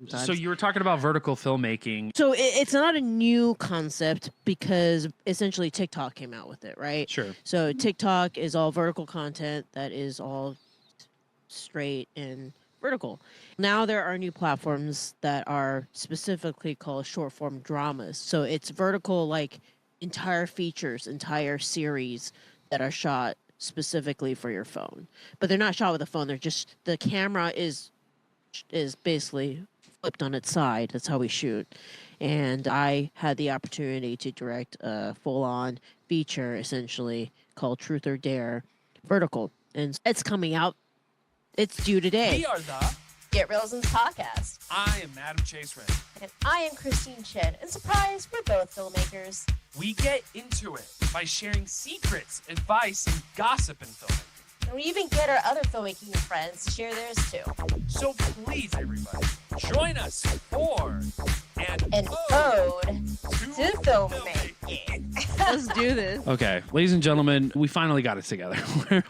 sometimes. So you were talking about vertical filmmaking. So it's not a new concept because essentially TikTok came out with it, right? Sure. So TikTok is all vertical content that is all straight and vertical. Now there are new platforms that are specifically called short form dramas. So it's vertical, like entire features, entire series that are shot specifically for your phone. But they're not shot with a phone. They're just, the camera is basically flipped on its side. That's how we shoot. And I had the opportunity to direct a full-on feature, essentially, called Truth or Dare Vertical. And it's coming out. It's due today. We are the Get Reelisms Podcast. I am Adam Chase Ren. And I am Christine Chen. And surprise, we're both filmmakers. We get into it by sharing secrets, advice, and gossip in filmmaking. And we even get our other filmmaking friends to share theirs too. So please, everybody, join us for An ode to filmmaking. Let's do this. Okay, ladies and gentlemen, we finally got it together.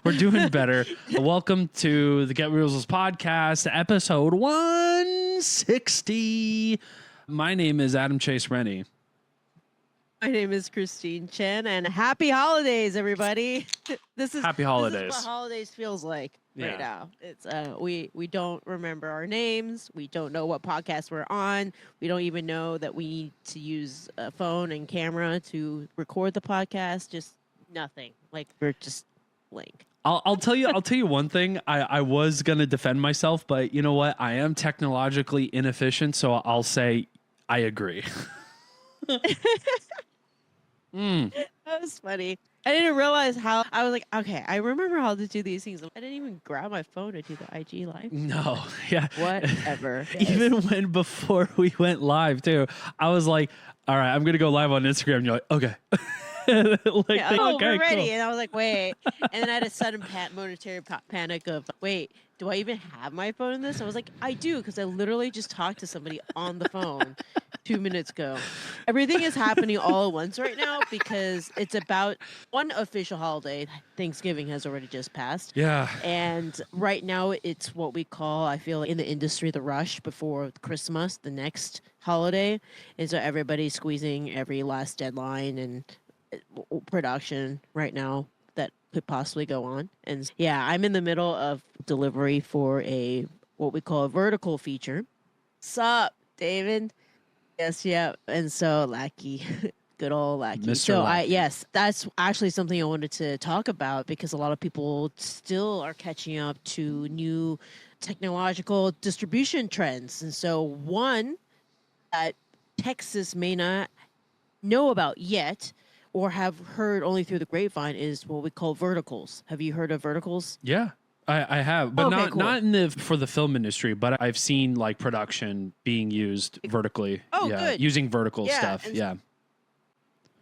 We're doing better. Welcome to the Get Reelisms Podcast, episode 160. My name is Adam Chase Rani. My name is Christine Chen, and happy holidays, everybody. Happy holidays. This is what holidays feels like right Yeah. now. It's we don't remember our names. We don't know what podcast we're on. We don't even know that we need to use a phone and camera to record the podcast. Just nothing. Like we're just blank. I'll tell you one thing. I was gonna defend myself, but you know what? I am technologically inefficient, so I'll say I agree. That was funny. I didn't realize how. I was like, okay, I remember how to do these things. I didn't even grab my phone to do the IG live. No, yeah. Whatever. Even when before we went live too, I was like, all right, I'm gonna go live on Instagram. And you're like, okay. Yeah, oh, okay, we're ready. cool. And I was like, wait. And then I had a sudden momentary panic of, wait, do I even have my phone in this? I was like, I do, because I literally just talked to somebody on the phone 2 minutes ago. Everything is happening all at once right now because it's about one official holiday. Thanksgiving has already just passed. Yeah. And right now it's what we call, I feel like in the industry, the rush before Christmas, the next holiday. And so everybody's squeezing every last deadline and production right now that could possibly go on. And yeah, I'm in the middle of delivery for what we call a vertical feature. Sup, David? Yes, yeah. And so Lackey, good old Lackey. Mr. So Lackey. yes, that's actually something I wanted to talk about because a lot of people still are catching up to new technological distribution trends. And so one that Texas may not know about yet or have heard only through the grapevine is what we call verticals. Have you heard of verticals? Yeah. I have, but Okay, cool. not for the film industry, but I've seen like production being used vertically. Oh, yeah, good. using vertical Yeah, stuff. and Yeah.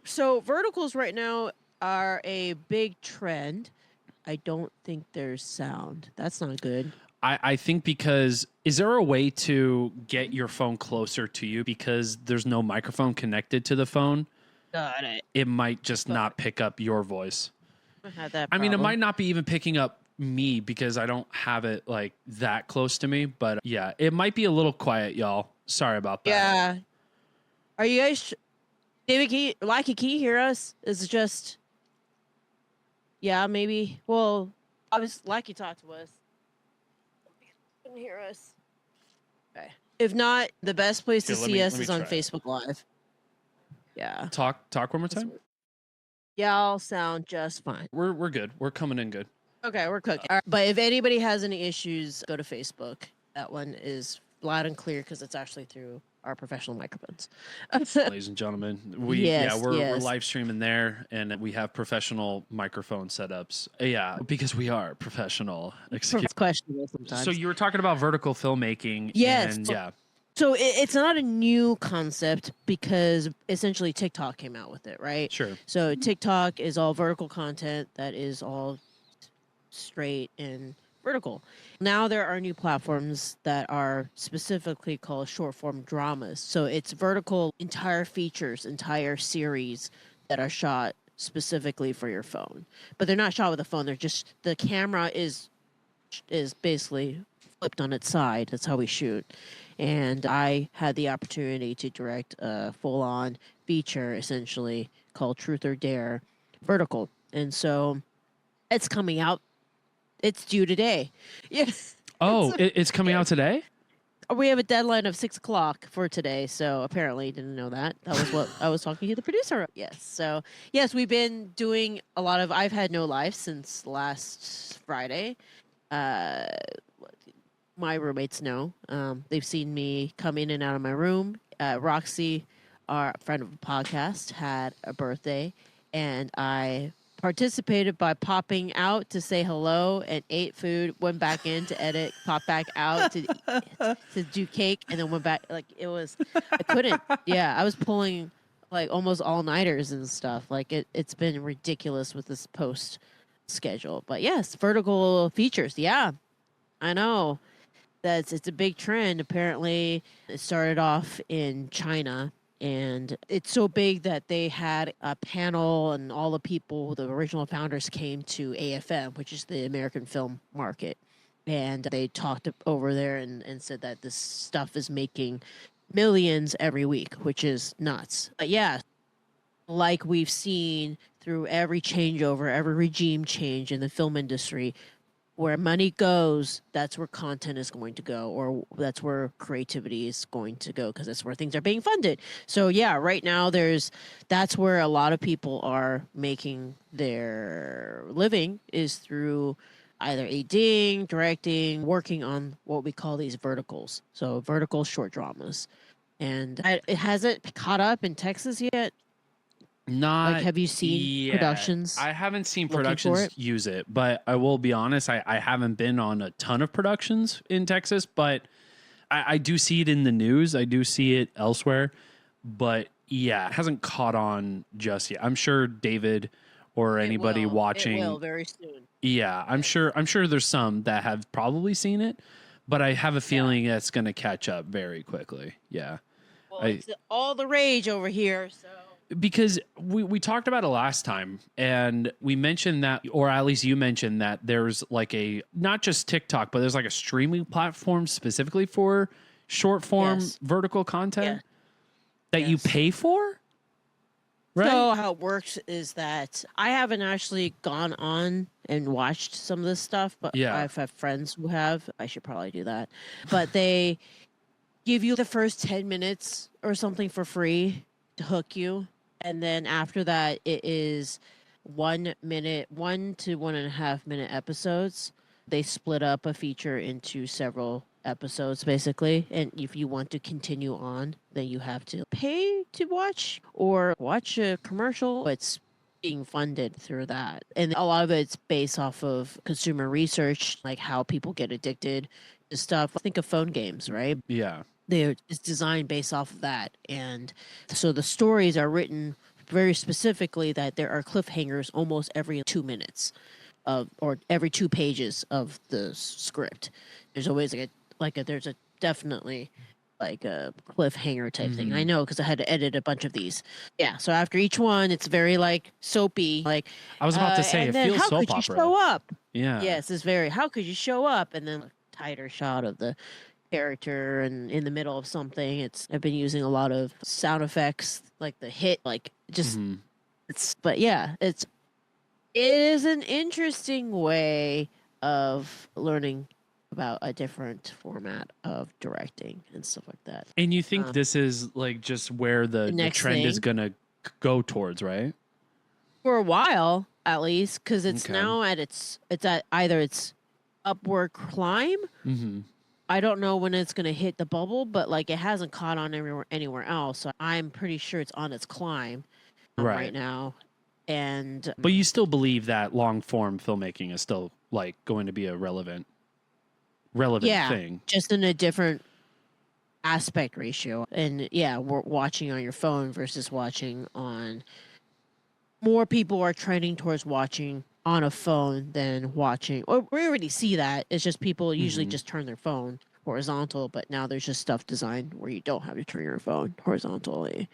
So verticals right now are a big trend. I don't think there's sound. That's not good. I think because is there a way to get your phone closer to you because there's no microphone connected to the phone? Got it. It might just not pick up your voice. I had that I mean, it problem. might not be even picking up me because I don't have it like that close to me, but yeah, it might be a little quiet, y'all. Sorry about that. Yeah. Are you guys... David, can you hear us? Is it just... Yeah, maybe. Well, obviously, Lackey talked to us. Couldn't hear us. Okay. If not, the best place to Here, let see me- us let me is on try it. Facebook Live. Yeah. Talk one more time. Y'all sound just fine. We're good. We're coming in good. Okay, we're cooking. All right, but if anybody has any issues, go to Facebook. That one is loud and clear because it's actually through our professional microphones. Ladies and gentlemen, we're Yes. live streaming there, and we have professional microphone setups. Yeah, because we are professional. Excuse. It's questionable sometimes. So you were talking about vertical filmmaking. Yes. And yeah. So it's not a new concept because essentially TikTok came out with it, right? Sure. So TikTok is all vertical content that is all straight and vertical. Now there are new platforms that are specifically called short form dramas. So it's vertical entire features, entire series that are shot specifically for your phone. But they're not shot with a phone. They're just, the camera is basically flipped on its side. That's how we shoot. and I had the opportunity to direct a full-on feature, essentially called Truth or Dare, vertical. And so it's coming out. It's due today. Yeah. Oh, it's coming out today? We have a deadline of 6:00 for today, so apparently you didn't know that. That was what I was talking to the producer of. Yes. So yes, we've been doing a lot of. I've had no life since last Friday. My roommates know. They've seen me come in and out of my room. Roxy, our friend of the podcast, had a birthday, and I participated by popping out to say hello and ate food, went back in to edit, popped back out to do cake, and then went back. Like it was, I couldn't. Yeah, I was pulling like almost all-nighters and stuff. Like it's been ridiculous with this post schedule. But yes, vertical features. Yeah, I know. It's a big trend. Apparently, it started off in China, and it's so big that they had a panel, and all the people, the original founders, came to AFM, which is the American film market, and they talked over there and said that this stuff is making millions every week, which is nuts. But yeah, like we've seen through every changeover, every regime change in the film industry, where money goes, that's where content is going to go, or that's where creativity is going to go, because that's where things are being funded. So yeah, right now that's where a lot of people are making their living, is through either ADing, directing, working on what we call these verticals. So vertical short dramas. And it hasn't caught up in Texas yet. Not like, have you seen productions? I haven't seen looking for productions it? use it, but I will be honest, I haven't been on a ton of productions in Texas, but I do see it in the news. I do see it elsewhere, but yeah, it hasn't caught on just yet. I'm sure David or anybody watching, it will very soon. yeah, I'm sure there's some that have probably seen it, but I have a feeling that's going to catch up very quickly. Yeah. Well, it's all the rage over here, so. Because we talked about it last time, and we mentioned that, or at least you mentioned that there's like not just TikTok, but there's like a streaming platform specifically for short form vertical content that you pay for. Right. So how it works is that I haven't actually gone on and watched some of this stuff, but I've had friends who have. I should probably do that. But they give you the first 10 minutes or something for free to hook you. And then after that, it is 1 minute, 1 to 1.5 minute episodes. They split up a feature into several episodes, basically. And if you want to continue on, then you have to pay to watch or watch a commercial. It's being funded through that. And a lot of it's based off of consumer research, like how people get addicted to stuff. Think of phone games, right? Yeah. It's designed based off of that. And so the stories are written very specifically that there are cliffhangers almost every 2 minutes or every 2 pages of the script. There's always there's definitely like a cliffhanger type thing. I know, because I had to edit a bunch of these. Yeah. So after each one, it's very like soapy. Like I was about to say, it feels soap opera. How could you show up? Yeah. Yes, it's very, how could you show up? And then a tighter shot of the character and in the middle of something. I've been using a lot of sound effects, like the hit, like just but yeah, it is an interesting way of learning about a different format of directing and stuff like that. And you think this is like just where the trend is gonna go towards, right? For a while, at least, because it's now it's at either its upward climb. I don't know when it's going to hit the bubble, but like it hasn't caught on anywhere else. So I'm pretty sure it's on its climb right now. And but you still believe that long form filmmaking is still like going to be a relevant thing, just in a different aspect ratio. And yeah, we're watching on your phone versus watching on. More people are trending towards watching on a phone than watching, or we already see that. It's just people usually just turn their phone horizontal, but now there's just stuff designed where you don't have to turn your phone horizontally.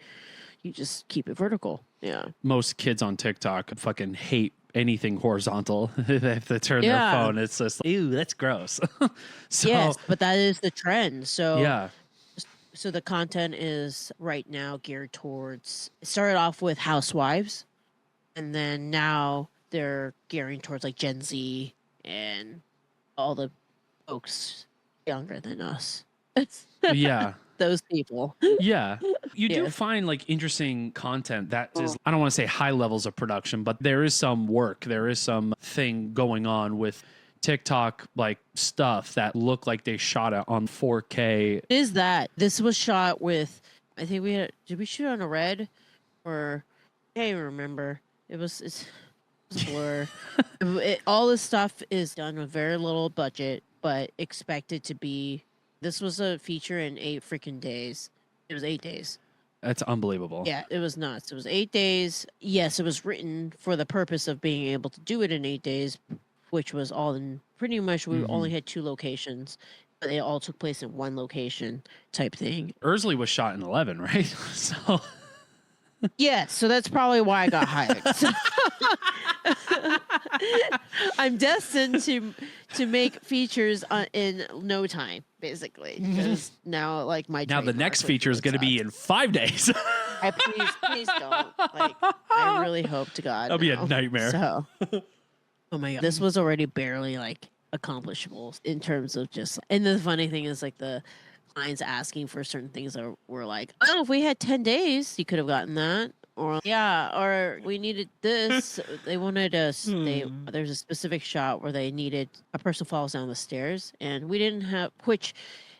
You just keep it vertical. Yeah. Most kids on TikTok fucking hate anything horizontal. If they turn their phone, it's just like, ew, that's gross. So, yes, but that is the trend. So yeah. So the content is right now geared towards. It started off with housewives, and then now they're gearing towards like Gen Z and all the folks younger than us. Yeah. Those people. Yeah. You do Yeah. find like interesting content that is, I don't want to say high levels of production, but there is some work. There is some thing going on with TikTok like stuff that look like they shot it on 4K. Is that this was shot with? I think did we shoot on a red, or I can't even remember. It was a blur. All this stuff is done with very little budget, but expected to be. This was a feature in 8 freaking days. It was 8 days. That's unbelievable. Yeah, it was nuts. It was 8 days. Yes, it was written for the purpose of being able to do it in 8 days, which was all in pretty much. We only had 2 locations, but they all took place in 1 location type thing. Ursley was shot in 11, right? So Yeah, so that's probably why I got hired. So I'm destined to make features in no time, basically. Because now, like my now the trademark, next which feature is really going to be sucks. in 5 days. Please don't. Like, I really hope to God. That'll be a no. nightmare. So, oh my God, this was already barely like accomplishable in terms of just. And the funny thing is, like the clients asking for certain things that were like, oh, if we had 10 days, you could have gotten that. Or or we needed this. They wanted us. There's a specific shot where they needed a person falls down the stairs, and we didn't have. Which,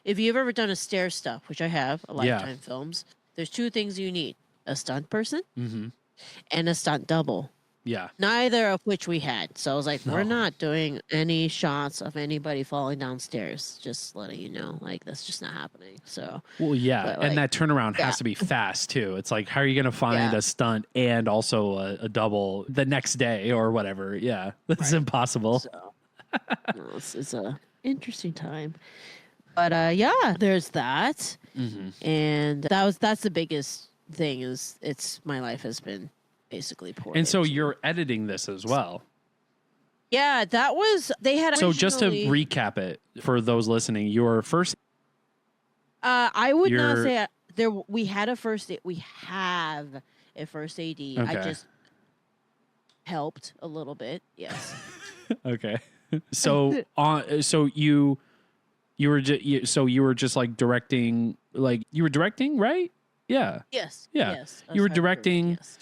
if you've ever done a stair stuff, which I have, a Lifetime Films, there's 2 things you need: a stunt person and a stunt double. Yeah. Neither of which we had. So I was like, we're not doing any shots of anybody falling downstairs. Just letting you know, like that's just not happening. So Well, yeah. But, and like, that turnaround has to be fast too. It's like, how are you going to find a stunt and also a double the next day or whatever? Yeah. That's impossible. So no, it's a interesting time. But yeah, there's that. And that's the biggest thing is my life has been basically poor. And so you're editing this as well. Yeah, that was they had. So just to originally- recap it for those listening, your first I would not Your- say there. We had a first. We have a first AD. I Okay. just helped a little bit. Yes. okay. So so you were you were just like directing, like you were directing, right? Yeah. Yes. Yeah. Yes. You were aside from directing- yes.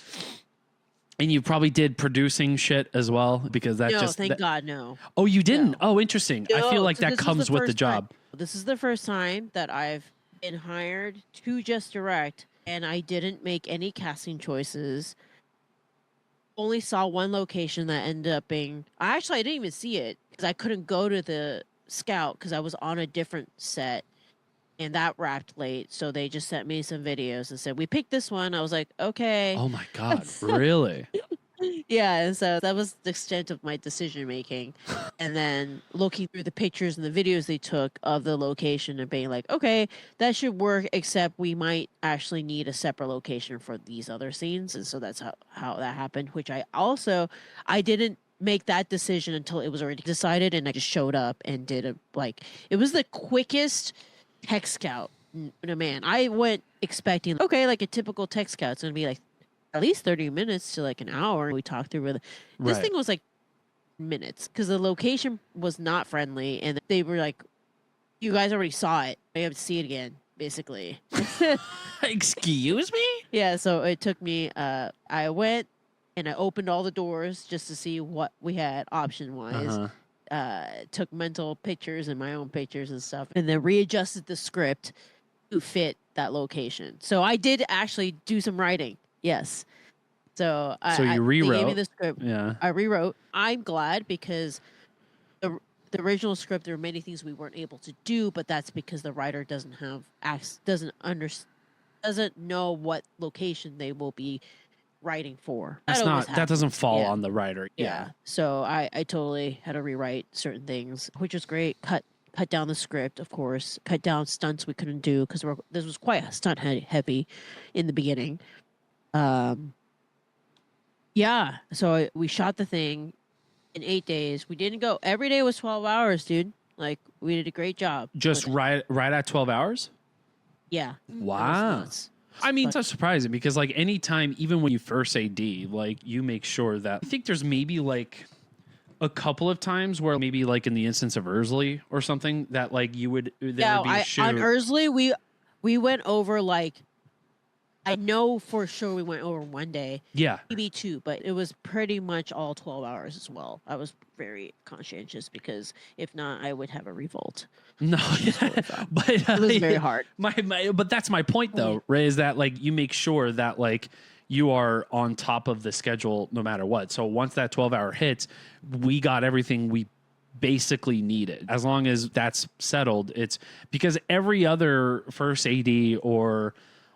And you probably did producing shit as well because that No, just thank that- God, no. Oh, you didn't? No. Oh, interesting. I feel No, like so that this was comes with the first time. job. This is the first time that I've been hired to just direct, and I didn't make any casting choices. Only saw 1 location that ended up being. I didn't even see it because I couldn't go to the scout because I was on a different set, and that wrapped late. So they just sent me some videos and said, "We picked this one." I was like, "Okay." Oh my God. Really? Yeah, and so that was the extent of my decision making. And then looking through the pictures and the videos they took of the location and being like, okay, that should work, except we might actually need a separate location for these other scenes. And so that's how that happened, which I didn't make that decision until it was already decided, and I just showed up and did it was the quickest tech scout. No, man, I went expecting, okay, like a typical tech scout, it's going to be like at least 30 minutes to like an hour. We talked through with this Right. thing was like minutes because the location was not friendly, and they were like, you guys already saw it, I have to see it again, basically. Excuse me? Yeah, so it took me I went and I opened all the doors just to see what we had option wise. Took mental pictures and my own pictures and stuff, and then readjusted the script to fit that location. So I did actually do some writing. Yes. So So you they gave me rewrote. the script. Yeah. I rewrote. I'm glad because the original script, there were many things we weren't able to do, but that's because the writer doesn't know what location they will be writing for. That doesn't fall on the writer. Yeah. So I totally had to rewrite certain things, which was great. Cut down the script, of course. Cut down stunts we couldn't do because this was quite stunt heavy in the beginning. Yeah. So we shot the thing in 8 days. We didn't go. Every day was 12 hours, dude. Like we did a great job. Just with it. right at 12 hours? Yeah. It was Wow. nuts. I mean, But- it's so surprising because like anytime, even when you first AD, like you make sure that I think there's maybe like a couple of times where maybe like in the instance of Ursley or something that like there would be a shoot. on Ursley, we went over like, I know for sure we went over one day, Yeah. maybe two, but it was pretty much all 12 hours as well. I was very conscientious because if not, I would have a revolt. No, but It was very hard. But that's my point though, Ray, is that like you make sure that like you are on top of the schedule no matter what. So once that 12-hour hits, we got everything we basically needed. As long as that's settled, it's because every other first AD or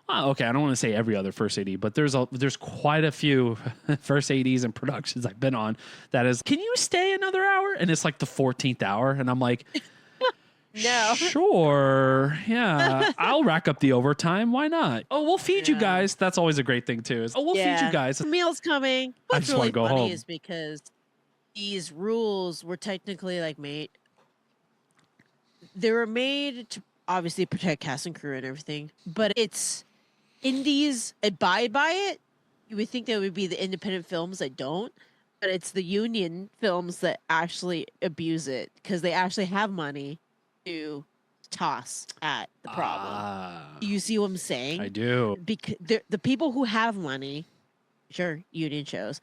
okay, I don't want to say every other first AD, but there's quite a few first ADs and productions I've been on that is, can you stay another hour? And it's like the 14th hour. And I'm like, No. sure. Yeah. I'll rack up the overtime. Why not? Oh, we'll feed you Yeah. guys. That's always a great thing too. Is, we'll feed you guys. The meal's coming. I What's just wanna really go funny home. is because these rules were technically like made. They were made to obviously protect cast and crew and everything, but it's indies abide by it. You would think that would be the independent films that don't, but it's the union films that actually abuse it because they actually have money to toss at the problem. Do you see what I'm saying? I do. Because the people who have money, sure, union shows,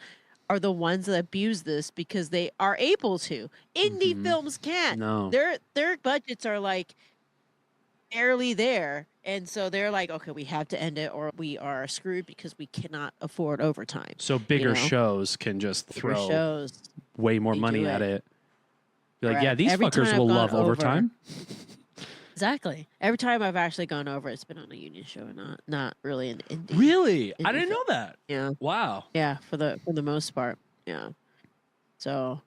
are the ones that abuse this because they are able to. Indie films can't. No. Their budgets are like barely there, and so they're like, okay, we have to end it, or we are screwed because we cannot afford overtime. So bigger know? shows can just For throw shows, way more they money do at it. it. Be like, Correct. yeah, these Every fuckers time will I've love gone over- overtime. exactly. Every time I've actually gone over, it's been on a union show, not really an indie. Really? I Indie didn't know film. that. Yeah. Wow. Yeah, for the most part. Yeah. So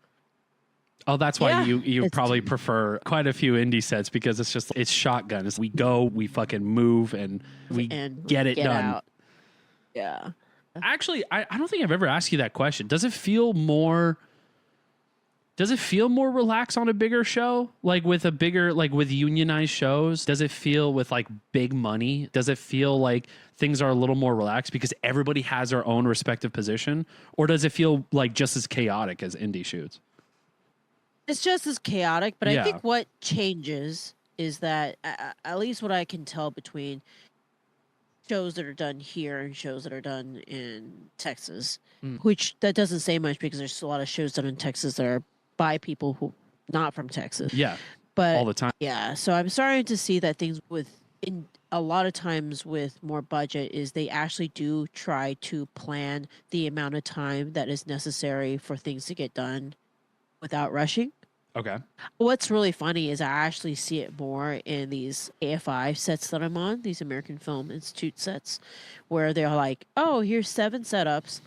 Oh, that's why Yeah, you it's- probably prefer quite a few indie sets because it's shotgun. We go, we fucking move, and we and get it done. out. Yeah. Actually, I don't think I've ever asked you that question. Does it feel more relaxed on a bigger show? Like with with unionized shows? Does it feel with like big money? Does it feel like things are a little more relaxed because everybody has their own respective position? Or does it feel like just as chaotic as indie shoots? It's just as chaotic, but Yeah. I think what changes is that at least what I can tell between shows that are done here and shows that are done in Texas, which that doesn't say much because there's a lot of shows done in Texas that are by people who not from Texas. Yeah, But all the time. yeah, so I'm starting to see that things in a lot of times with more budget is they actually do try to plan the amount of time that is necessary for things to get done without rushing. Okay. What's really funny is I actually see it more in these AFI sets that I'm on, these American Film Institute sets, where they're like, oh, here's 7 setups,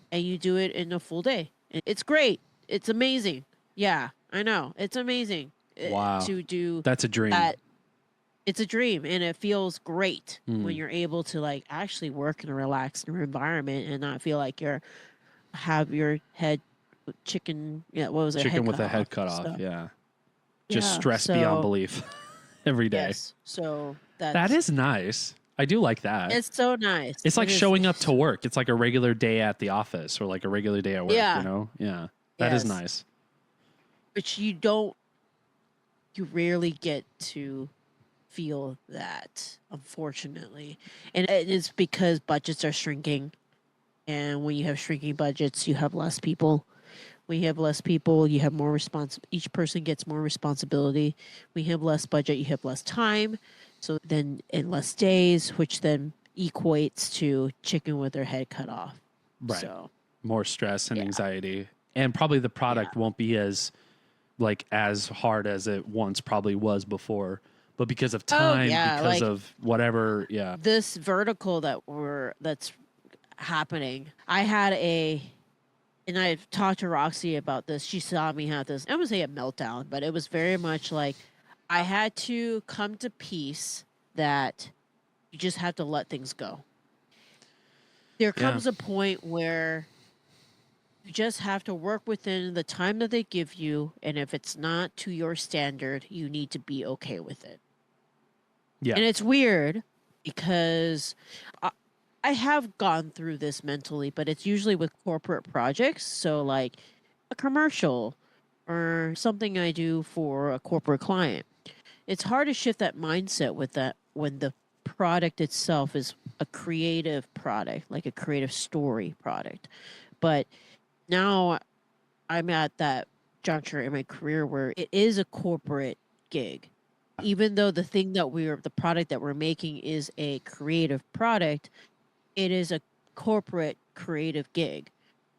and you do it in a full day. It's great. It's amazing. Yeah, I know. It's amazing. Wow. To do That's a dream. that. It's a dream, and it feels great Mm. when you're able to like actually work in a relaxed environment and not feel like have your head chicken. Yeah, what was it? Chicken Head with cut a head off cut off. stuff. Yeah. Just Yeah, stress so- beyond belief every day. Yes. So That is nice. I do like that. It's so nice. It's like It is- showing up to work. It's like a regular day at the office or like a regular day at work, Yeah. you know? Yeah. That is Yes. nice. Which you rarely get to feel that, unfortunately. And it is because budgets are shrinking. And when you have shrinking budgets, you have less people. When you have less people, you have more each person gets more responsibility. When you have less budget, you have less time. So then in less days, which then equates to chicken with their head cut off. Right. So More stress and Yeah. anxiety. And probably the product won't be as hard as it once probably was before. But because of time, yeah, because like- of whatever, yeah. this vertical that's happening, and I've talked to Roxy about this. She saw me have this, I wouldn't say a meltdown, but it was very much like I had to come to peace that you just have to let things go. There comes a point where you just have to work within the time that they give you, and if it's not to your standard, you need to be okay with it. Yeah. And it's weird because I have gone through this mentally, but it's usually with corporate projects. So, like a commercial or something I do for a corporate client. It's hard to shift that mindset with that when the product itself is a creative product, like a creative story product. But now I'm at that juncture in my career where it is a corporate gig. Even though the product that we're making is a creative product, it is a corporate creative gig.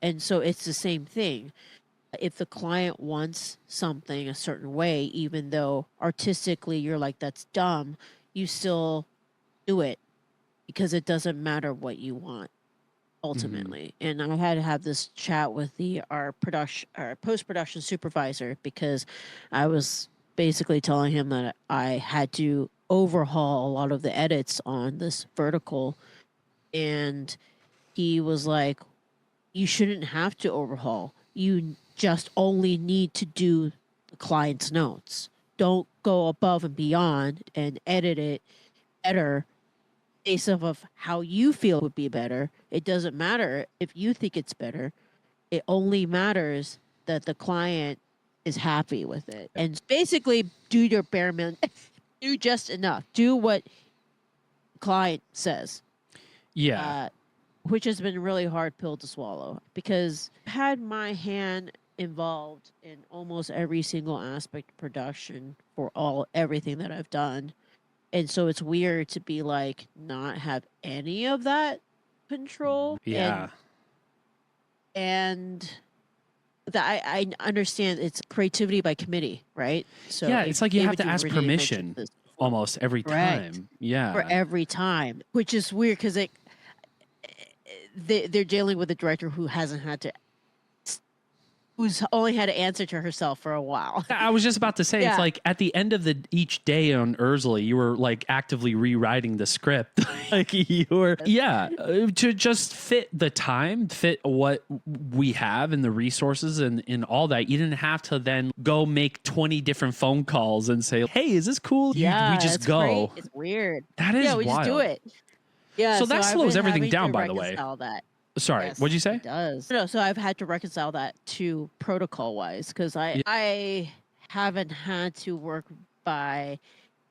And so it's the same thing. If the client wants something a certain way, even though artistically you're like, that's dumb, you still do it because it doesn't matter what you want ultimately. And I had to have this chat with our post-production supervisor because I was basically telling him that I had to overhaul a lot of the edits on this vertical. And he was like, you shouldn't have to overhaul. You just only need to do the client's notes. Don't go above and beyond and edit it better based off of how you feel would be better. It doesn't matter if you think it's better. It only matters that the client is happy with it. And basically do your bare minimum. Do just enough. Do what the client says. Yeah. Which has been a really hard pill to swallow because I had my hand involved in almost every single aspect of production for everything that I've done. And so it's weird to be like not have any of that control. Yeah. And that I understand it's creativity by committee, right? So yeah, it's like you have David to ask Duvernay permission mentioned this almost every Correct. time. Yeah. for every time, which is weird because they're dealing with a director who's only had to answer to herself for a while. I was just about to say, Yeah. it's like at the end of each day on Ursula, you were like actively rewriting the script. Like you were, to just fit the time, fit what we have and the resources and all that. You didn't have to then go make 20 different phone calls and say, hey, is this cool? We just it's go. great. It's weird. That is we wild. just do it. Yeah. So that I've slows been everything having down, to by the way. reconcile that. Sorry, Yes, what'd you say? It does. No, so I've had to reconcile that to protocol wise because I haven't had to work by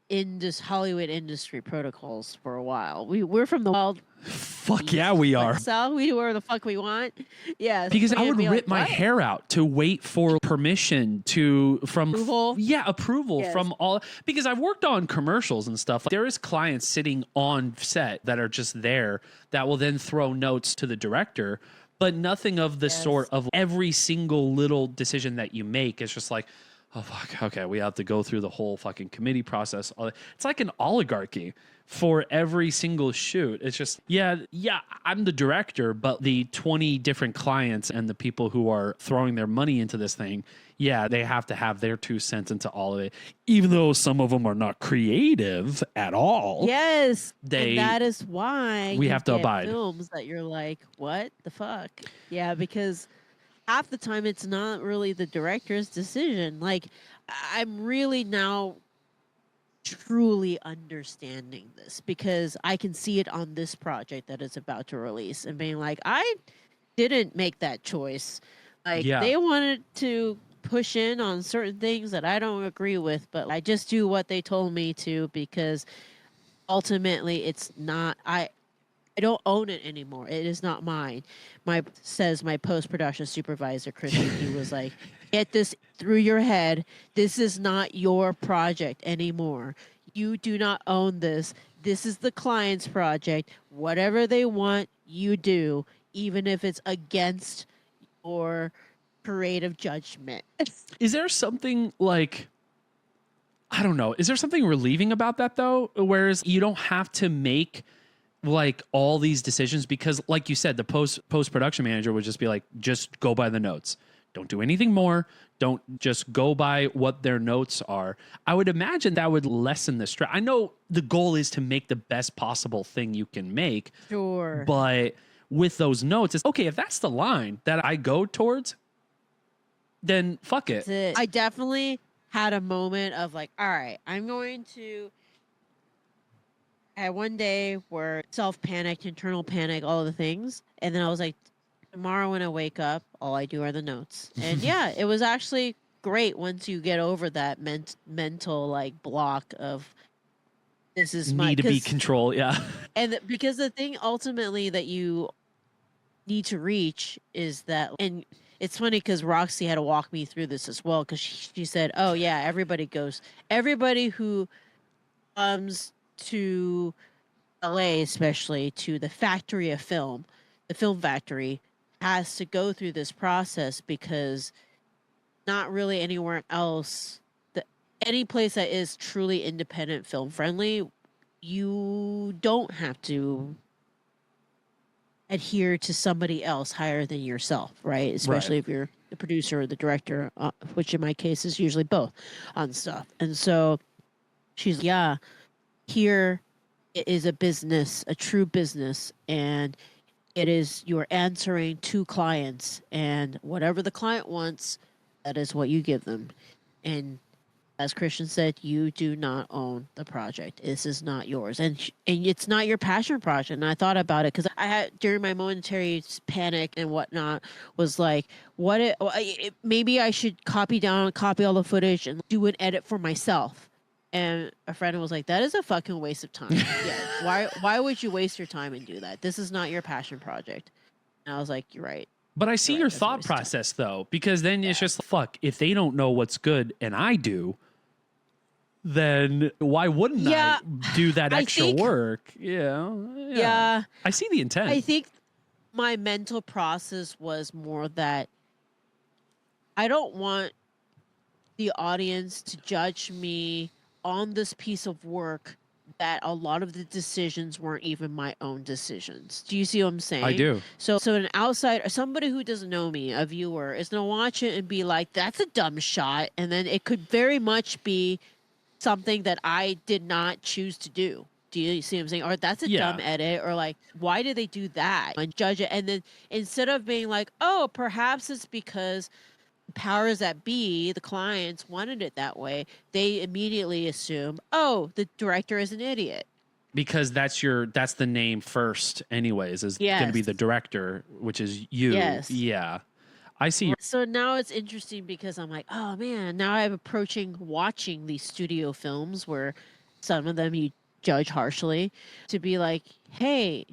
Hollywood industry protocols for a while. We're from the wild. Fuck yeah, we are. So we do whatever the fuck we want. Yeah. Because so I would be rip like, my "What?" hair out to wait for permission from Approval? approval Yes. from all, because I've worked on commercials and stuff. There is clients sitting on set that are just there that will then throw notes to the director, but nothing of the sort of every single little decision that you make is just like, oh fuck, okay, we have to go through the whole fucking committee process. It's like an oligarchy for every single shoot. It's just, I'm the director, but the 20 different clients and the people who are throwing their money into this thing, they have to have their 2 cents into all of it, even though some of them are not creative at all. Yes. And that is why we you have to get abide. films that you're like, what the fuck? Yeah, because half the time it's not really the director's decision. Like, I'm really now truly understanding this because I can see it on this project that is about to release and being like, I didn't make that choice. Like, they wanted to push in on certain things that I don't agree with, but I just do what they told me to because ultimately it's not, I don't own it anymore. It is not mine. Says my post-production supervisor, Christian. He was like, get this through your head. This is not your project anymore. You do not own this. This is the client's project. Whatever they want, you do, even if it's against your creative judgment. Is there something like, I don't know, is there something relieving about that though? Whereas you don't have to make like all these decisions because, like you said, the post-production manager would just be like, just go by the notes. Don't do anything more. Don't just go by what their notes are. I would imagine that would lessen the stress. I know the goal is to make the best possible thing you can make. Sure. But with those notes, it's okay, if that's the line that I go towards, then fuck it. That's it. I definitely had a moment of like, all right, I'm going to I had one day where self-panicked, internal panic, all the things. And then I was like, tomorrow when I wake up, all I do are the notes. And yeah, it was actually great once you get over that mental like block of this is my Need to be control. Yeah. and because the thing ultimately that you need to reach is that, and it's funny because Roxy had to walk me through this as well, because she said, oh yeah, everybody who comes to LA, especially to the factory of film, the film factory, has to go through this process because not really anywhere else, any place that is truly independent film friendly, you don't have to adhere to somebody else higher than yourself, right? Especially if you're the producer or the director, which in my case is usually both on stuff. And so she's, yeah, here it is a business, a true business, and it is you're answering to clients, and whatever the client wants, that is what you give them. And as Christian said, you do not own the project. This is not yours, and it's not your passion project. And I thought about it because I had, during my momentary panic and whatnot, was like, maybe I should copy all the footage and do an edit for myself. And a friend was like, that is a fucking waste of time. Yeah, why would you waste your time and do that? This is not your passion project. And I was like, you're right. But I see your thought process though, because then it's just fuck. If they don't know what's good and I do, then why wouldn't I do that extra work? Yeah. I see the intent. I think my mental process was more that I don't want the audience to judge me on this piece of work that a lot of the decisions weren't even my own decisions. Do you see what I'm saying? I do. So an outsider, somebody who doesn't know me, a viewer, is going to watch it and be like, that's a dumb shot. And then it could very much be something that I did not choose to do. Do you see what I'm saying? Or that's a dumb edit, or like, why did they do that? And judge it. And then instead of being like, oh, perhaps it's because powers that be, the clients wanted it that way, they immediately assume, oh, the director is an idiot. Because that's the name first anyways, is going to be the director, which is you. Yes. Yeah. I see. So now it's interesting because I'm like, oh man, now I'm approaching watching these studio films where some of them you judge harshly, to be like, hey,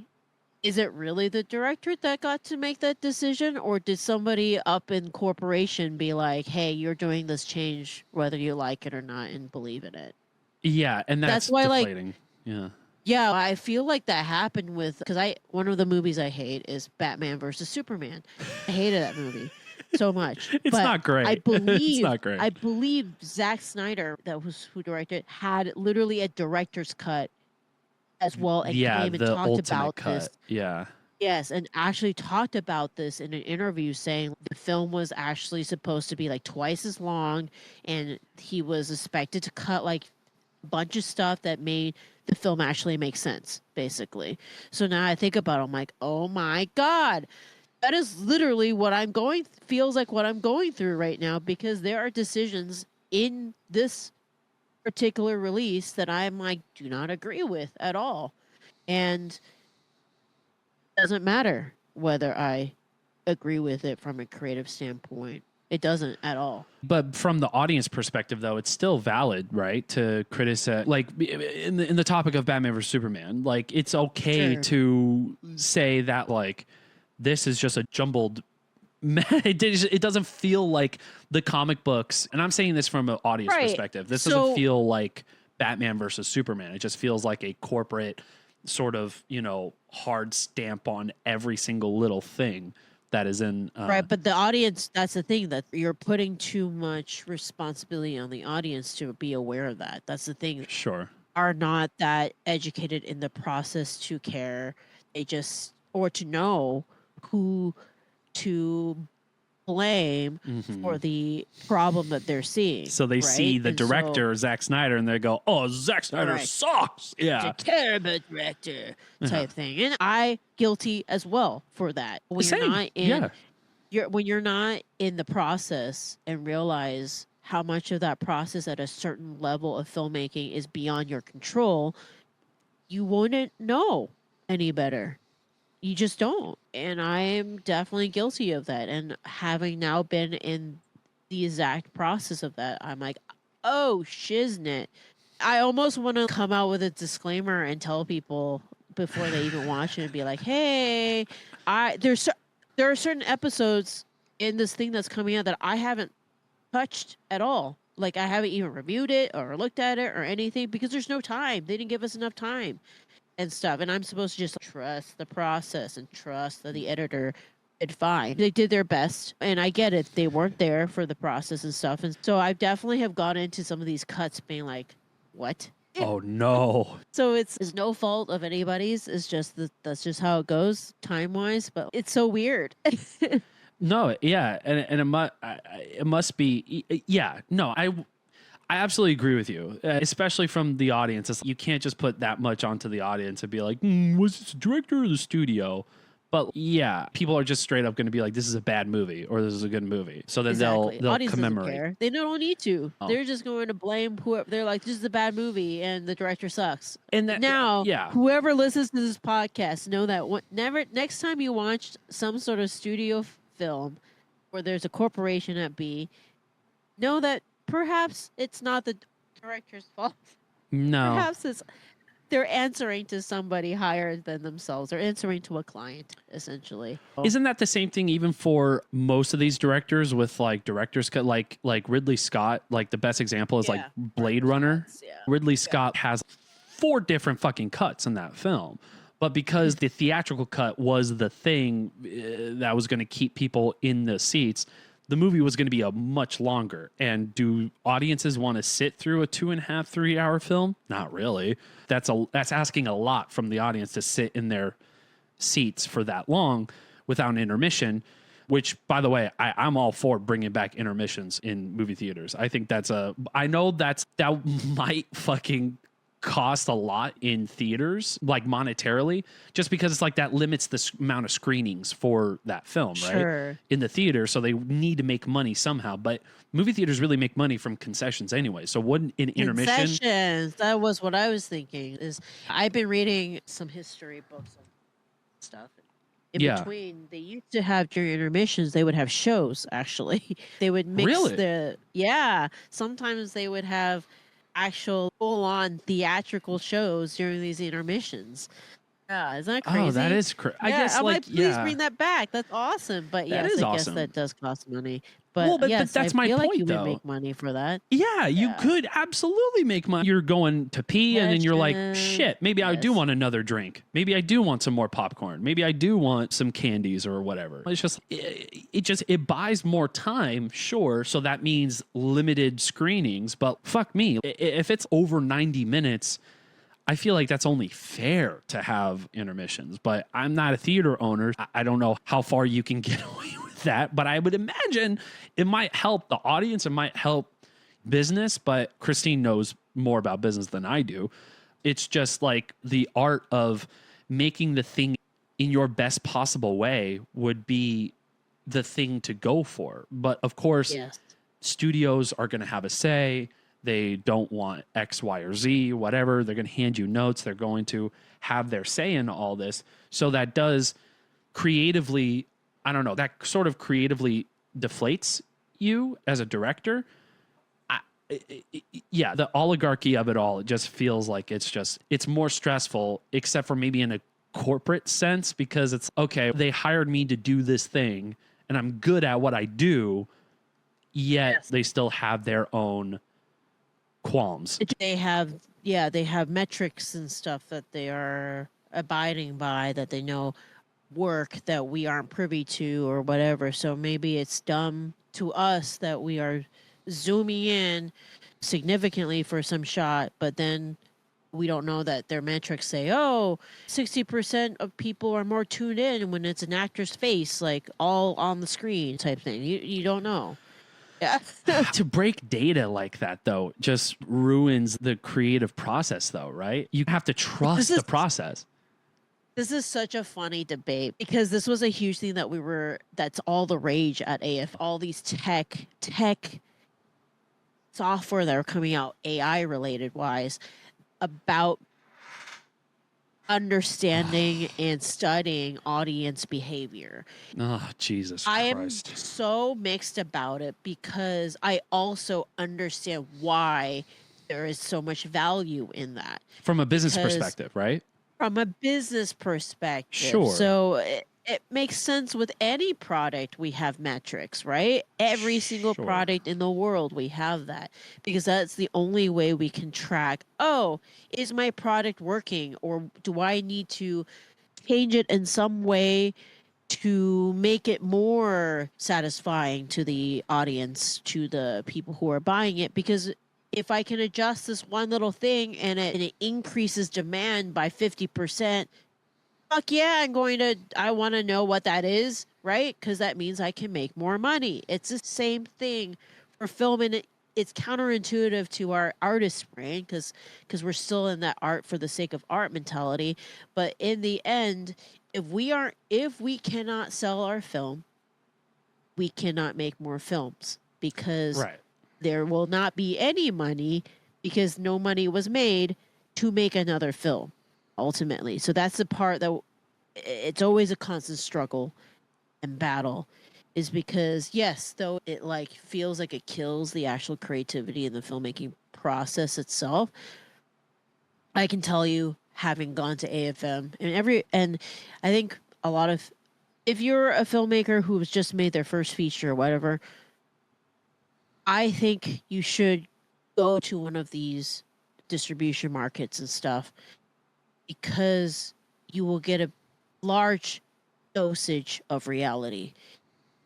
is it really the director that got to make that decision? Or did somebody up in corporation be like, hey, you're doing this change whether you like it or not and believe in it? Yeah, and that's why deflating. Yeah, I feel like that happened with, because one of the movies I hate is Batman versus Superman. I hated that movie so much. It's not great. I believe it's not great. I believe Zack Snyder, that was who directed, had literally a director's cut as well, and came and talked about this. Yeah. Yes, and actually talked about this in an interview, saying the film was actually supposed to be like twice as long, and he was expected to cut like a bunch of stuff that made the film actually make sense, basically. So now I think about it, I'm like, oh my God, that is literally feels like what I'm going through right now, because there are decisions in this particular release that I'm like, do not agree with at all. And it doesn't matter whether I agree with it from a creative standpoint. It doesn't at all. But from the audience perspective, though, it's still valid, right? To criticize, like in the topic of Batman vs Superman, like it's okay to say that like this is just a jumbled. It doesn't feel like the comic books, and I'm saying this from an audience perspective. This doesn't feel like Batman versus Superman. It just feels like a corporate sort of, hard stamp on every single little thing that is in. Right, but the audience, that's the thing, that you're putting too much responsibility on the audience to be aware of that. That's the thing. Sure. Are not that educated in the process to care. They just, or to know who to blame for the problem that they're seeing. So they see the director, Zack Snyder, and they go, oh, Zack Snyder sucks. Yeah. It's a terrible director type thing. And I guilty as well for that. When you're not in the process and realize how much of that process at a certain level of filmmaking is beyond your control, you wouldn't know any better. You just don't. And I am definitely guilty of that. And having now been in the exact process of that, I'm like, oh, shiznit. I almost want to come out with a disclaimer and tell people before they even watch it and be like, hey, there are certain episodes in this thing that's coming out that I haven't touched at all. Like, I haven't even reviewed it or looked at it or anything because there's no time. They didn't give us enough time and stuff. And I'm supposed to just trust the process and trust that the editor did fine. They did their best, and I get it. They weren't there for the process and stuff. And so I definitely have gone into some of these cuts being like, what? Oh no. So it's no fault of anybody's. It's just that's just how it goes time wise. But it's so weird. No, yeah, and it must be, yeah. No, I absolutely agree with you, especially from the audience. It's, you can't just put that much onto the audience and be like, was this the director or the studio? But yeah, people are just straight up going to be like, this is a bad movie or this is a good movie. So then Exactly. they'll Audience doesn't commemorate. care. They don't need to. Oh. They're just going to blame whoever. They're like, this is a bad movie and the director sucks. And that, Now, yeah, whoever listens to this podcast, know that next time you watch some sort of studio film where there's a corporation at B, know that perhaps it's not the director's fault. no. Perhaps they're answering to somebody higher than themselves. They're answering to a client, essentially. Isn't that the same thing even for most of these directors with like director's cut, like Ridley Scott? Like the best example is like Yeah. Blade Runner. Yeah. Ridley Scott has 4 different fucking cuts in that film. But because the theatrical cut was the thing that was going to keep people in the seats, the movie was going to be a much longer. And do audiences want to sit through a 2.5, 3 hour film? Not really. That's asking a lot from the audience to sit in their seats for that long without an intermission. Which, by the way, I'm all for bringing back intermissions in movie theaters. I think I know that might fucking cost a lot in theaters, like monetarily, just because it's like that limits the amount of screenings for that film, right? Sure. In the theater, so they need to make money somehow. But movie theaters really make money from concessions anyway. So wouldn't an intermission? Concessions. That was what I was thinking. Is I've been reading some history books and stuff. In Yeah. between, they used to have during intermissions, they would have shows. Actually, they would mix Really? Sometimes they would have actual full-on theatrical shows during these intermissions. Yeah, isn't that crazy? Oh, that is crazy. I guess, I'm like, please yeah. bring that back. That's awesome. But That yes, is I guess awesome. that does cost money. But, Well, but yes, that's I my feel like point, you though. would make money for that. Yeah, you Yeah. could absolutely make money. You're going to pee and then you're like, shit, maybe I do Yes. want another drink. Maybe I do want some more popcorn. Maybe I do want some candies or whatever. It's just, it buys more time, sure. So that means limited screenings, but fuck me. If it's over 90 minutes, I feel like that's only fair to have intermissions, but I'm not a theater owner. I don't know how far you can get away with that, but I would imagine it might help the audience. It might help business, but Christine knows more about business than I do. It's just like the art of making the thing in your best possible way would be the thing to go for. But of course, Yes. studios are going to have a say. They don't want X, Y, or Z, whatever. They're going to hand you notes. They're going to have their say in all this. So that does creatively, I don't know, that sort of creatively deflates you as a director. Yeah, the oligarchy of it all, it just feels like it's more stressful, except for maybe in a corporate sense, because it's, okay, they hired me to do this thing and I'm good at what I do, yet they still have their own qualms. They have metrics and stuff that they are abiding by, that they know work that we aren't privy to or whatever. So maybe it's dumb to us that we are zooming in significantly for some shot, but then we don't know that their metrics say, 60% of people are more tuned in when it's an actor's face, like all on the screen type thing. You don't know. Yeah. To break data like that, though, just ruins the creative process, though, right? You have to trust the process. This is such a funny debate because this was a huge thing that's all the rage at AF. All these tech software that are coming out, AI related wise, about understanding and studying audience behavior. Oh, Jesus I am Christ. so mixed about it because I also understand why there is so much value in that. From a business Because perspective, right? from a business perspective. Sure. So it makes sense with any product. We have metrics, right? Every single Sure. product in the world, we have that because that's the only way we can track. Oh, is my product working, or do I need to change it in some way to make it more satisfying to the audience, to the people who are buying it? Because if I can adjust this one little thing and it increases demand by 50%, fuck yeah, I want to know what that is, right? Because that means I can make more money. It's the same thing for film, and it's counterintuitive to our artist brain because we're still in that art for the sake of art mentality. But in the end, if we cannot sell our film, we cannot make more films because Right. there will not be any money because no money was made to make another film ultimately. So that's the part that it's always a constant struggle and battle, is because yes, though it like feels like it kills the actual creativity in the filmmaking process itself, I can tell you, having gone to AFM and I think a lot of, if you're a filmmaker who's just made their first feature or whatever, I think you should go to one of these distribution markets and stuff because you will get a large dosage of reality.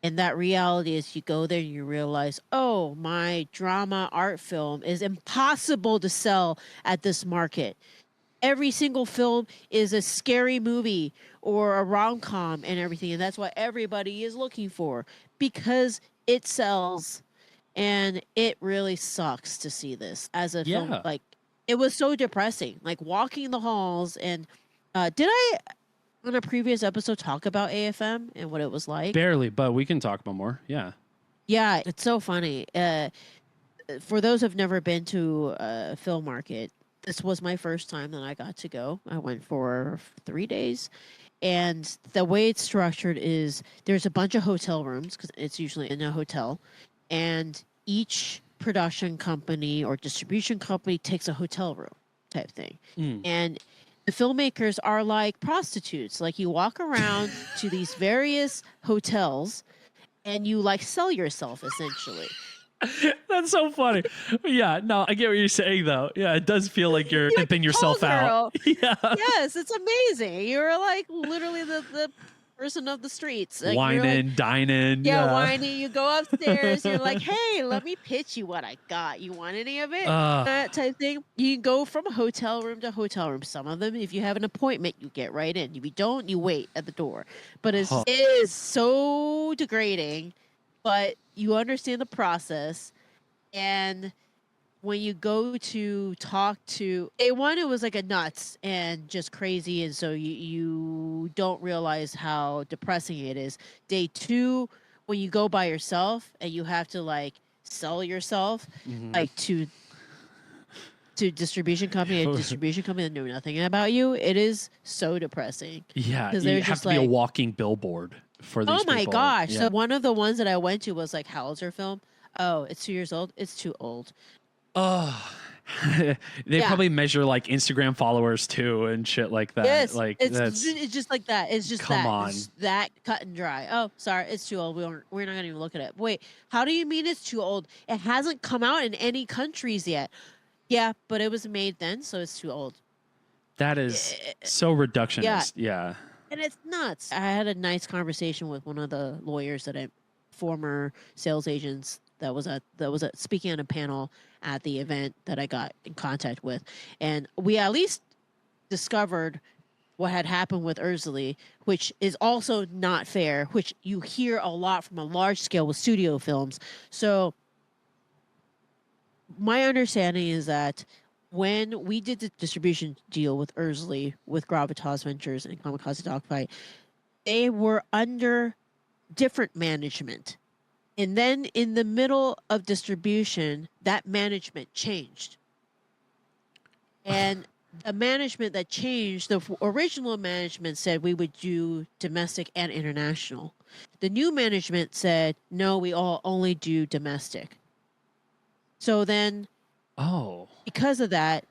And that reality is you go there and you realize, oh, my drama art film is impossible to sell at this market. Every single film is a scary movie or a rom-com and everything. And that's what everybody is looking for because it sells. And it really sucks to see this as a film. Yeah. Like, it was so depressing. Like, walking the halls and did I, on a previous episode, talk about AFM and what it was like? Barely, but we can talk about more. Yeah. Yeah, it's so funny. For those who've never been to a film market, this was my first time that I got to go. I went for 3 days. And the way it's structured is there's a bunch of hotel rooms because it's usually in a hotel. And each production company or distribution company takes a hotel room type thing. And the filmmakers are like prostitutes. Like, you walk around to these various hotels and you like sell yourself essentially. That's so funny. Yeah, no, I get what you're saying though. Yeah, it does feel like you're Like pimping a yourself call out. girl. Yeah. Yes, it's amazing. You're like literally the person of the streets. Like, you're Whining, like, dining. yeah, whiny. You go upstairs. You're like, hey, let me pitch you what I got. You want any of it? That type thing. You can go from hotel room to hotel room. Some of them, if you have an appointment, you get right in. If you don't, you wait at the door. But it is so degrading. But you understand the process. And when you go to talk to day one, it was like a nuts and just crazy, and so you don't realize how depressing it is. Day two, when you go by yourself and you have to like sell yourself like to distribution company, a distribution company that know nothing about you, it is so depressing. Yeah, because you they're have just to be a like, walking billboard for these oh my people. gosh. Yeah. So one of the ones that I went to was like, how old's your film? Oh, it's 2 years old. It's too old. Oh, they Yeah. probably measure like Instagram followers too and shit like that. Yes, Like it's that's just like that. It's just Come that. on. It's that cut and dry. Oh, sorry, it's too old. We're not gonna even look at it. Wait, how do you mean it's too old? It hasn't come out in any countries yet. Yeah, but it was made then, so it's too old. that is so reductionist. Yeah. And it's nuts. I had a nice conversation with one of the lawyers former sales agents that was at speaking on a panel at the event that I got in contact with, and we at least discovered what had happened with Ursula, which is also not fair, which you hear a lot from a large scale with studio films. So my understanding is that when we did the distribution deal with Ursula, with Gravitas Ventures and Kamikaze Dogfight, they were under different management. And then in the middle of distribution, that management changed. And the management that changed, the original management said we would do domestic and international. The new management said, no, we all only do domestic. So then, because of that,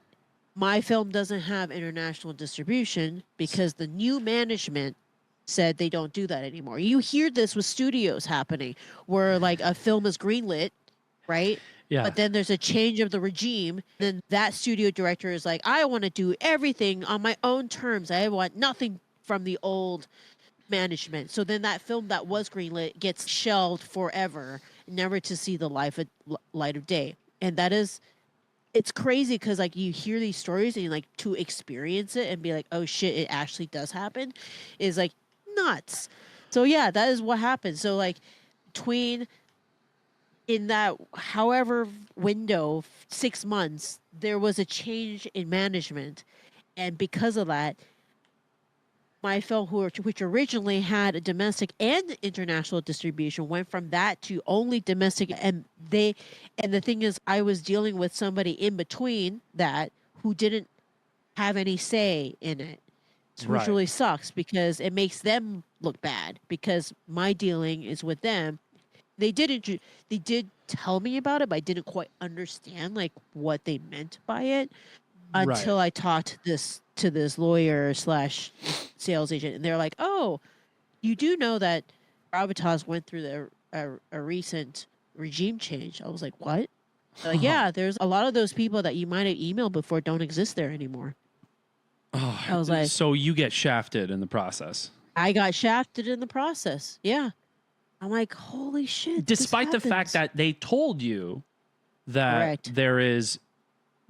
my film doesn't have international distribution because the new management said they don't do that anymore. You hear this with studios happening where like a film is greenlit, right? Yeah. But then there's a change of the regime. Then that studio director is like, I want to do everything on my own terms. I want nothing from the old management. So then that film that was greenlit gets shelved forever, never to see the light of day. And that is, it's crazy because like you hear these stories and like to experience it and be like, oh shit, it actually does happen, is like nuts. So yeah, that is what happened. So like between in that however window 6 months, there was a change in management, and because of that, my film, which originally had a domestic and international distribution, went from that to only domestic. And the thing is, I was dealing with somebody in between that who didn't have any say in it, which really sucks because it makes them look bad because my dealing is with them. They did tell me about it, but I didn't quite understand like what they meant by it until I talked to this lawyer / sales agent, and they're like, "Oh, you do know that Gravitas went through a recent regime change." I was like, "What?" They're like, yeah, there's a lot of those people that you might have emailed before don't exist there anymore. I was like, so you get shafted in the process. I got shafted in the process. Yeah. I'm like, holy shit. Despite the fact that they told you that there is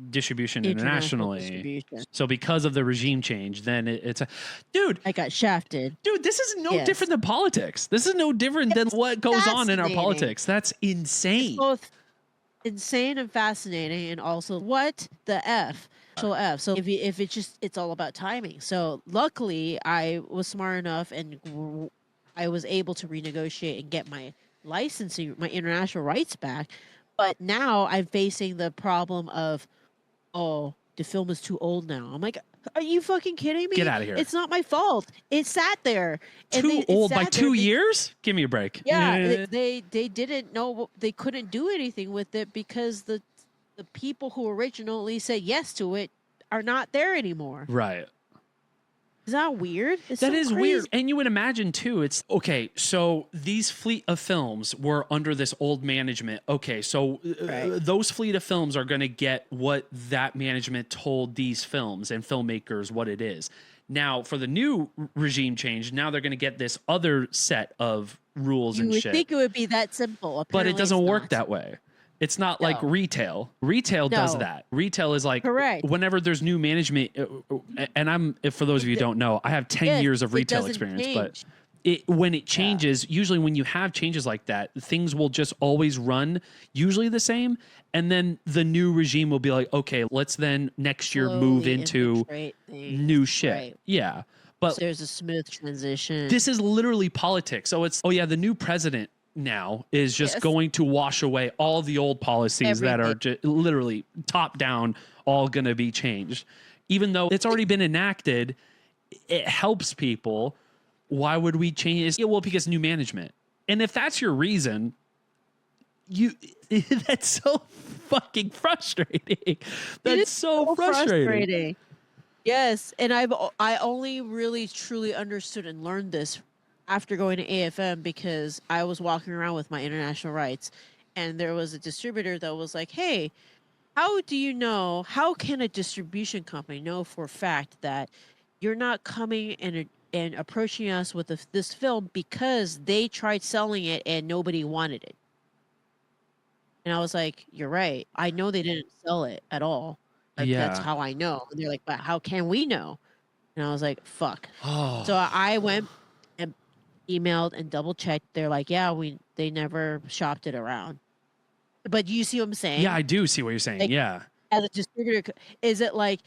distribution internationally. So because of the regime change, then it's a dude. I got shafted. Dude, this is no different than politics. This is no different than what goes on in our politics. That's insane. It's both insane and fascinating, and also what the F. So if it's all about timing. So luckily I was smart enough and I was able to renegotiate and get my licensing, my international rights back. But now I'm facing the problem of, oh, the film is too old now. I'm like, are you fucking kidding me? Get out of here. It's not my fault. It sat there. Too old by 2 years? Give me a break. Yeah, they didn't know, they couldn't do anything with it because the people who originally said yes to it are not there anymore. Right. Is that weird? That is weird. And you would imagine too, it's okay. So these fleet of films were under this old management. Okay. So those fleet of films are going to get what that management told these films and filmmakers what it is. Now for the new regime change, now they're going to get this other set of rules and shit. You would think it would be that simple. Apparently but it doesn't work that way. It's not like retail. Retail does that. Retail is like whenever there's new management, and for those of you who don't know, I have 10 years of retail experience, but when it changes, usually when you have changes like that, things will just always run usually the same. And then the new regime will be like, okay, let's then next year move into new shit. Right. Yeah. But so there's a smooth transition. This is literally politics. So it's, the new president now is just going to wash away all the old policies that are literally top down, all going to be changed. Even though it's already been enacted, it helps people. Why would we change it? Well, because new management. And if that's your reason, that's so fucking frustrating. That's so frustrating. Yes, and I only really truly understood and learned this after going to AFM because I was walking around with my international rights, and there was a distributor that was like, hey, how can a distribution company know for a fact that you're not coming and approaching us with this film because they tried selling it and nobody wanted it? And I was like, you're right. I know they didn't sell it at all. That's how I know. And they're like, but how can we know? And I was like, fuck. Oh. So I went and emailed and double checked. They're like, yeah, they never shopped it around. But you see what I'm saying? Yeah, I do see what you're saying. Like, yeah. As a distributor, is it like,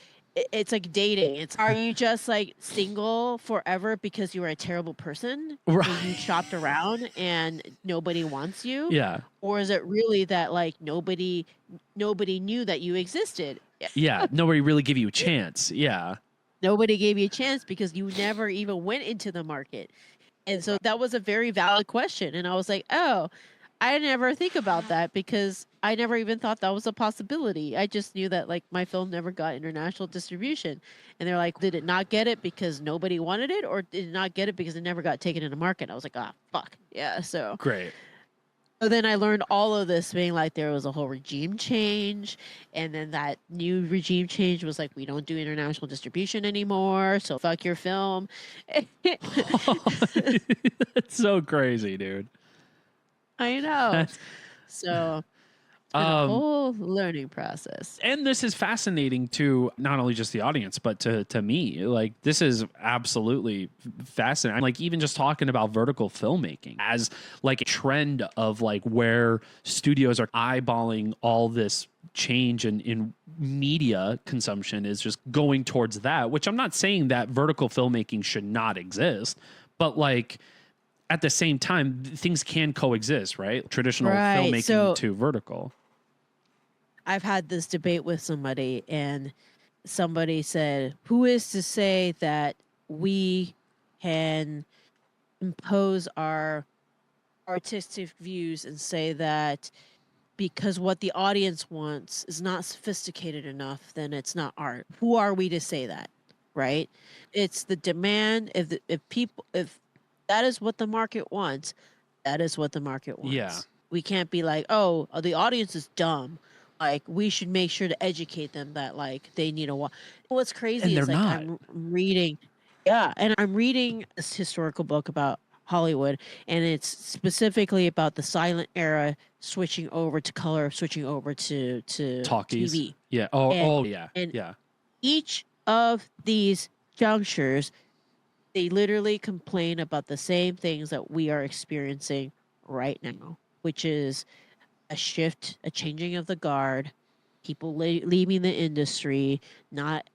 it's like dating. Are you just like single forever because you were a terrible person? Right. And you shopped around and nobody wants you? Yeah. Or is it really that like nobody knew that you existed? Yeah, nobody really give you a chance. Yeah. Nobody gave you a chance because you never even went into the market. And so that was a very valid question. And I was like, oh, I never think about that because I never even thought that was a possibility. I just knew that like my film never got international distribution. And they're like, did it not get it because nobody wanted it, or did it not get it because it never got taken into market? I was like, ah, fuck. Yeah. So Great. then I learned all of this being like there was a whole regime change. And then that new regime change was like, we don't do international distribution anymore. So fuck your film. That's so crazy, dude. I know. That's- So it's been a whole learning process. And this is fascinating to not only just the audience, but to me. Like, this is absolutely fascinating. Like, even just talking about vertical filmmaking as like a trend of like where studios are eyeballing all this change in media consumption is just going towards that, which I'm not saying that vertical filmmaking should not exist, but like at the same time, things can coexist, right? Traditional filmmaking to vertical. I've had this debate with somebody, and somebody said, who is to say that we can impose our artistic views and say that because what the audience wants is not sophisticated enough, then it's not art? Who are we to say that, right? It's the demand. If that is what the market wants, that is what the market wants. Yeah. We can't be like, oh, the audience is dumb. Like, we should make sure to educate them that, like, they need to watch. What's crazy is, like, I'm reading, and I'm reading this historical book about Hollywood, and it's specifically about the silent era switching over to color, switching over to Talkies. TV. Yeah. And each of these junctures, they literally complain about the same things that we are experiencing right now, which is a shift, a changing of the guard, people leaving the industry, not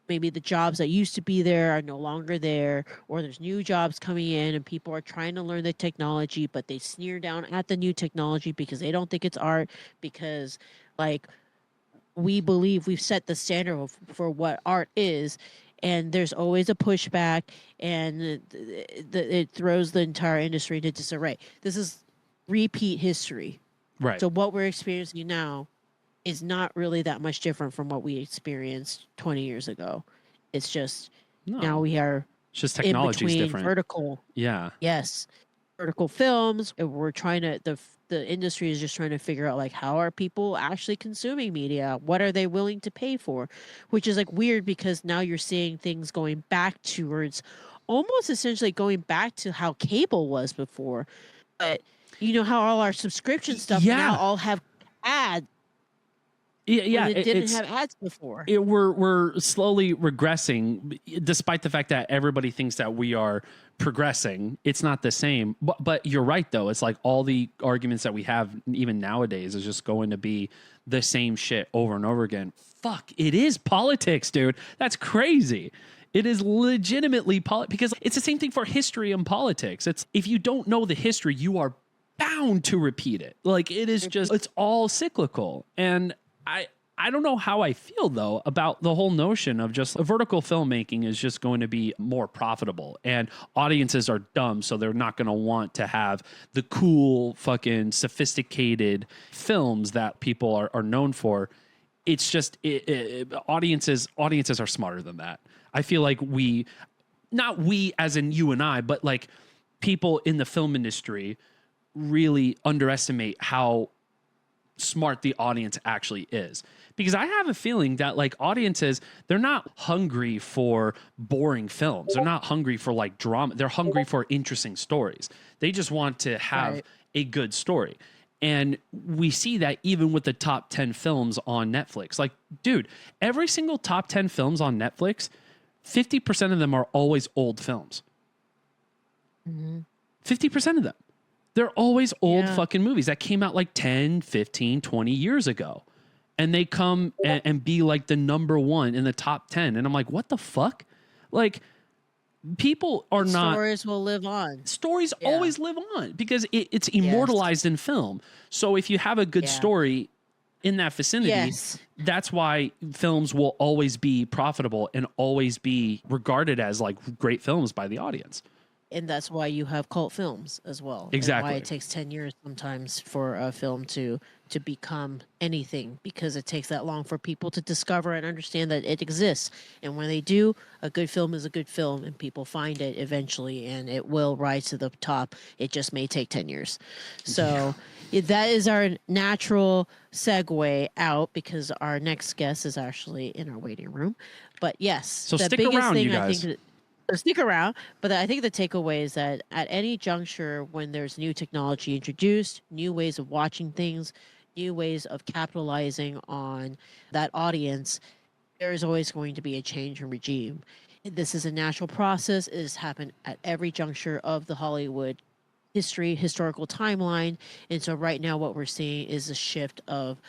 maybe the jobs that used to be there are no longer there, or there's new jobs coming in and people are trying to learn the technology, but they sneer down at the new technology because they don't think it's art, because like we believe we've set the standard for what art is. And there's always a pushback, and it throws the entire industry into disarray. This is repeat history. Right. So what we're experiencing now is not really that much different from what we experienced 20 years ago. It's just now we are it's just technology's different. Vertical. Yeah. Yes. Vertical films. And we're trying to the industry is just trying to figure out like how are people actually consuming media? What are they willing to pay for? Which is like weird because now you're seeing things going back towards almost essentially going back to how cable was before. But you know how all our subscription stuff now all have ads. Yeah, it didn't have ads before. We're slowly regressing, despite the fact that everybody thinks that we are progressing. It's not the same. But you're right, though. It's like all the arguments that we have even nowadays is just going to be the same shit over and over again. Fuck, it is politics, dude. That's crazy. It is legitimately because it's the same thing for history and politics. It's if you don't know the history, you are bound to repeat it. Like it is just it's all cyclical. And I don't know how I feel though about the whole notion of just vertical filmmaking is just going to be more profitable, and audiences are dumb, so they're not going to want to have the cool fucking sophisticated films that people are known for. It's just audiences are smarter than that. I feel like not we as in you and I, but like people in the film industry really underestimate how smart the audience actually is. Because I have a feeling that like audiences, they're not hungry for boring films. They're not hungry for like drama. They're hungry for interesting stories. They just want to have a good story. And we see that even with the top 10 films on Netflix. Like, dude, every single top 10 films on Netflix, 50% of them are always old films. 50% of them. They're always old fucking movies that came out like 10, 15, 20 years ago. And they come and be like the number one in the top 10. And I'm like, what the fuck? Like, people are not... Stories will live on. Stories always live on because it's immortalized in film. So if you have a good story, in that vicinity. Yes. That's why films will always be profitable and always be regarded as like great films by the audience. And that's why you have cult films as well. Exactly. And why it takes 10 years sometimes for a film to become anything, because it takes that long for people to discover and understand that it exists. And when they do, a good film is a good film, and people find it eventually, and it will rise to the top. It just may take 10 years. So that is our natural segue out, because our next guest is actually in our waiting room. But yes, So the stick biggest around, thing you guys. I think stick around, but I think the takeaway is that at any juncture when there's new technology introduced, new ways of watching things, new ways of capitalizing on that audience, there is always going to be a change in regime. This is a natural process. It has happened at every juncture of the Hollywood historical timeline. And so right now what we're seeing is a shift of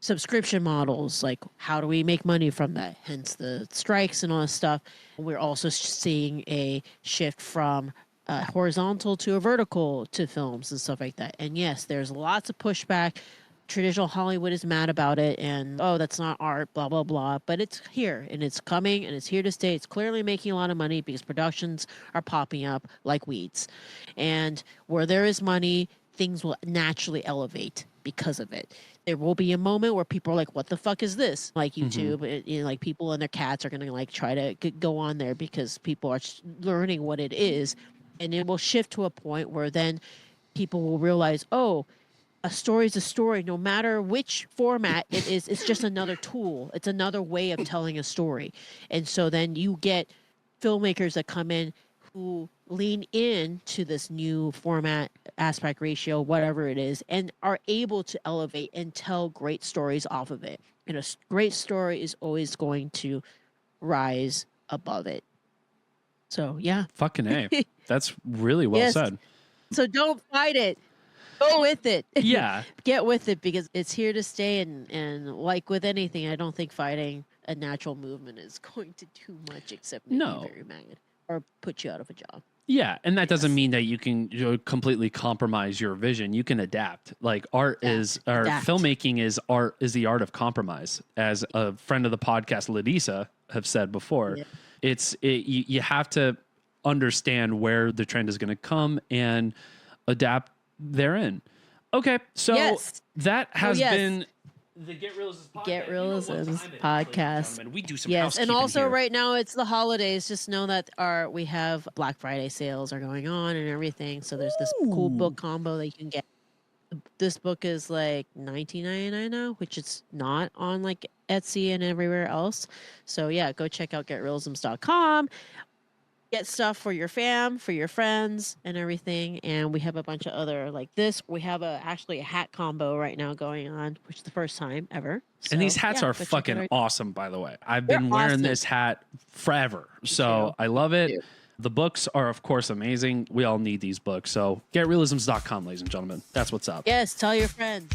subscription models, like how do we make money from that, hence the strikes and all this stuff. We're also seeing a shift from horizontal to a vertical to films and stuff like that. And yes, there's lots of pushback. Traditional Hollywood is mad about it, and oh, that's not art, blah blah blah, but it's here and it's coming and it's here to stay. It's clearly making a lot of money because productions are popping up like weeds, and where there is money, things will naturally elevate because of it. There will be a moment where people are like, what the fuck is this? Like YouTube, like people and their cats are going to like try to go on there because people are learning what it is. And it will shift to a point where then people will realize, oh, a story is a story, no matter which format it is. It's just another tool. It's another way of telling a story. And so then you get filmmakers that come in who lean into this new format, aspect ratio, whatever it is, and are able to elevate and tell great stories off of it. And a great story is always going to rise above it. So, yeah. Fucking A. That's really well said. So don't fight it. Go with it. Yeah. Get with it, because it's here to stay. And like with anything, I don't think fighting a natural movement is going to do much except make you very mad or put you out of a job. Yeah, and that doesn't mean that you can completely compromise your vision. You can adapt. Like filmmaking is art, is the art of compromise. As a friend of the podcast, Ladisa, have said before, you have to understand where the trend is going to come and adapt therein. Okay, so that has been the Get Reelisms Podcast. Get Reelisms Podcast. We do some and also here. Right now it's the holidays. Just know that we have Black Friday sales are going on and everything. So there's this cool book combo that you can get. This book is like $19.99 now, which it's not on like Etsy and everywhere else. So yeah, go check out getrealisms.com. Get stuff for your fam, for your friends, and everything. And we have a bunch of other like this. We have actually a hat combo right now going on, which is the first time ever. So, and these hats are fucking awesome, by the way. I've been wearing this hat forever. So I love it. The books are, of course, amazing. We all need these books. So getrealisms.com, ladies and gentlemen. That's what's up. Yes, tell your friends.